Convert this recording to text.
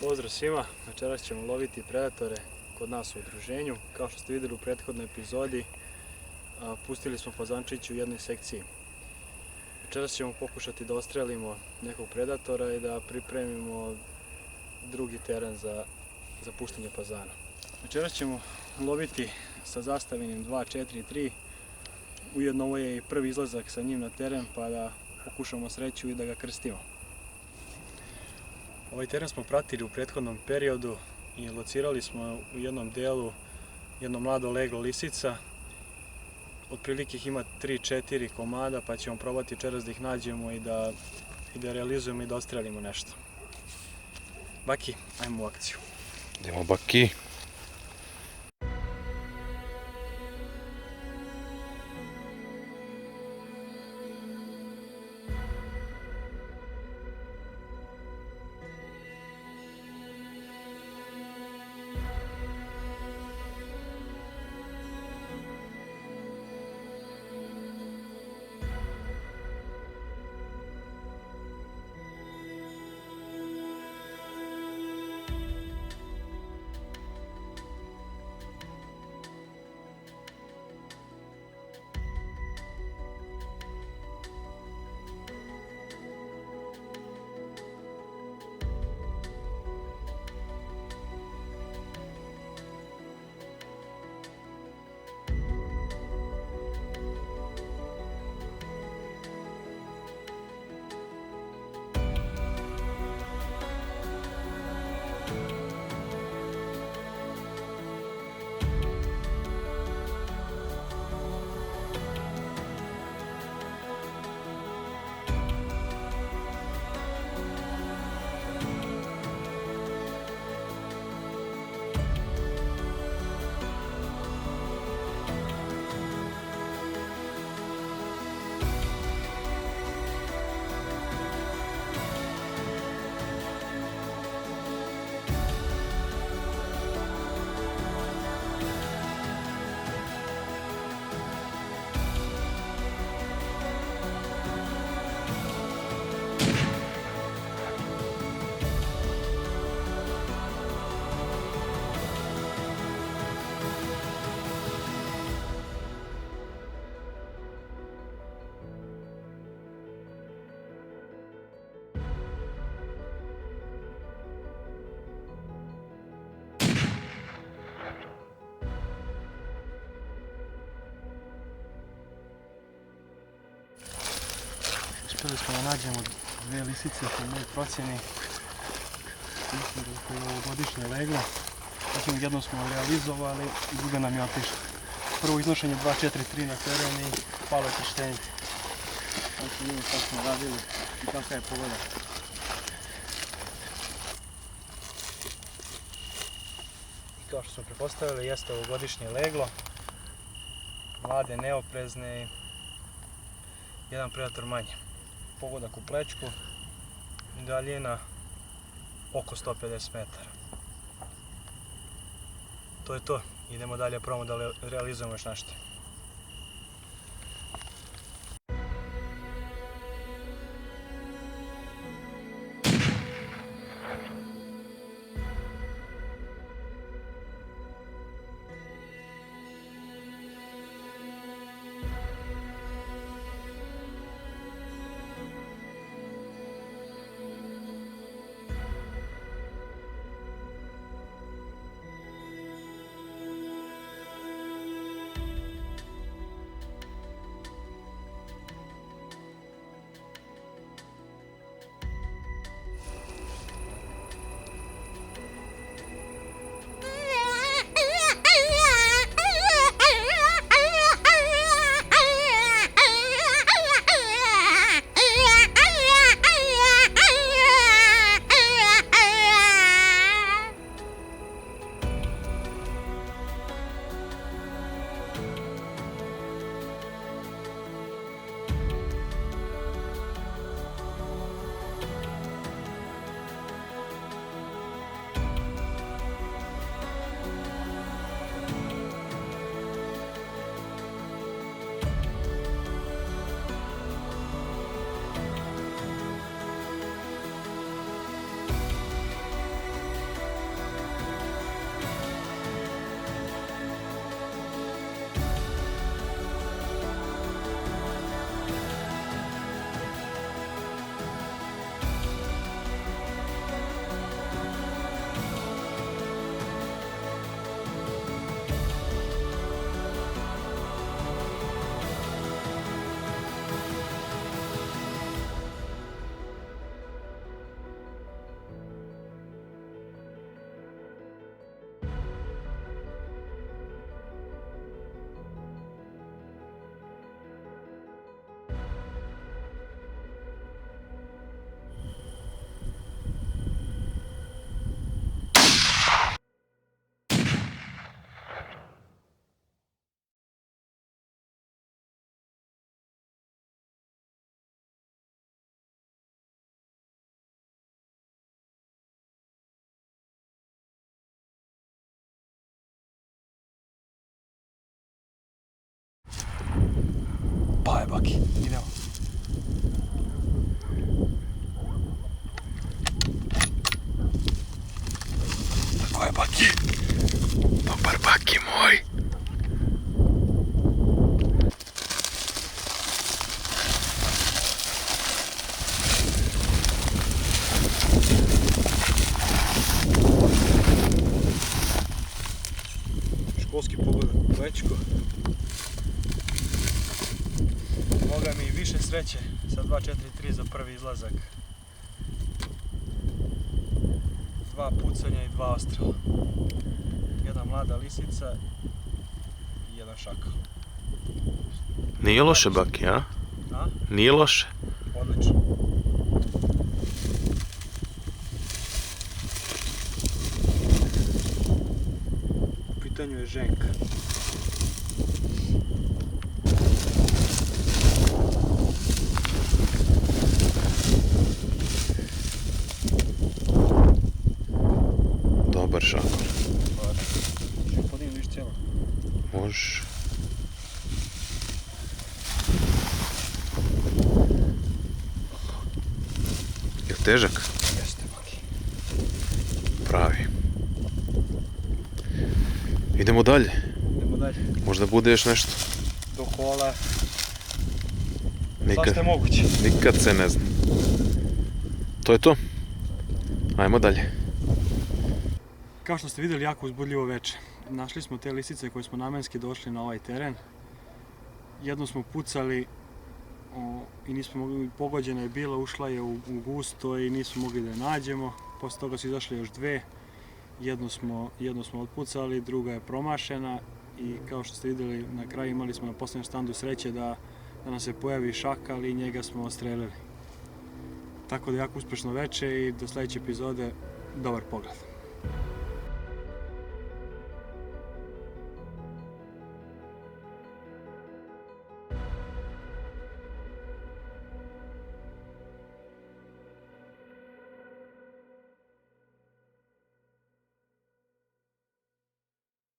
Pozdrav svima, večeras ćemo loviti predatore kod nas u udruženju. Kao što ste vidjeli u prethodnoj epizodi, pustili smo fazančić u jednoj sekciji. Večeras ćemo pokušati da ostrelimo nekog predatora i da pripremimo drugi teren za puštanje fazana. Večeras ćemo loviti sa zastavenim 2-4-3. Ujedno ovo je i prvi izlazak sa njim na teren, pa da pokušamo sreću i da ga krstimo. Ovaj teren smo pratili u prethodnom periodu i locirali smo u jednom delu jedno mlado leglo lisica. Otprilike ih ima 3-4 komada, pa ćemo probati večeras da ih nađemo i da realizujemo i da ostrelimo nešto. Baki, ajmo u akciju. Idemo, Baki. Uspjeli smo da nađemo dve lisice po mojoj procjeni. Mislim da je to ovogodišnje leglo. Znači, jedno smo realizovali i druga nam je otišla. Prvo iznošenje 2-4-3 na teren i palo je krštenje. Znači vidimo šta smo radili i kakva je pogoda. I kao što smo pretpostavili, jeste ovogodišnje leglo. Mlade, neoprezne i jedan predator manje. Pogodak u plečku i daljina oko 150 metara. To je to. Idemo dalje, probamo da realizujemo još nešto. Pa je Baki, idemo. Tako je Baki. Dobar Baki moj. Školski pogodak u Klečko. Boga mi više sreće sa 2-4-3 za prvi izlazak. 2 pucanja i 2 ostrela. Jedna mlada lisica i jedan šakal. Nije loše Baki, a? A? Nije loše. Odlično. U pitanju je ženka. Dobar šakor. Što podignem viš cijelo? Možeš. Je li težak? Jeste, Baki. Pravi. Idemo dalje. Idemo dalje. Možda bude još nešto. Do kola. Nikad, Svašta je moguće. nikad se ne zna. To je to. Ajmo dalje. Kao što ste vidjeli, jako uzbudljivo veče. Našli smo te lisice koje smo namenski došli na ovaj teren. Jednu smo pucali i nismo mogli, pogođena je bila, ušla je u gusto i nismo mogli da je nađemo. Posle toga su izašle još dve. Jednu smo otpucali, druga je promašena i kao što ste vidjeli, na kraju imali smo na posljednjem štandu sreće da nam se pojavi šakal i njega smo odstrelili. Tako da jako uspešno veče i do sljedeće epizode dobar pogled.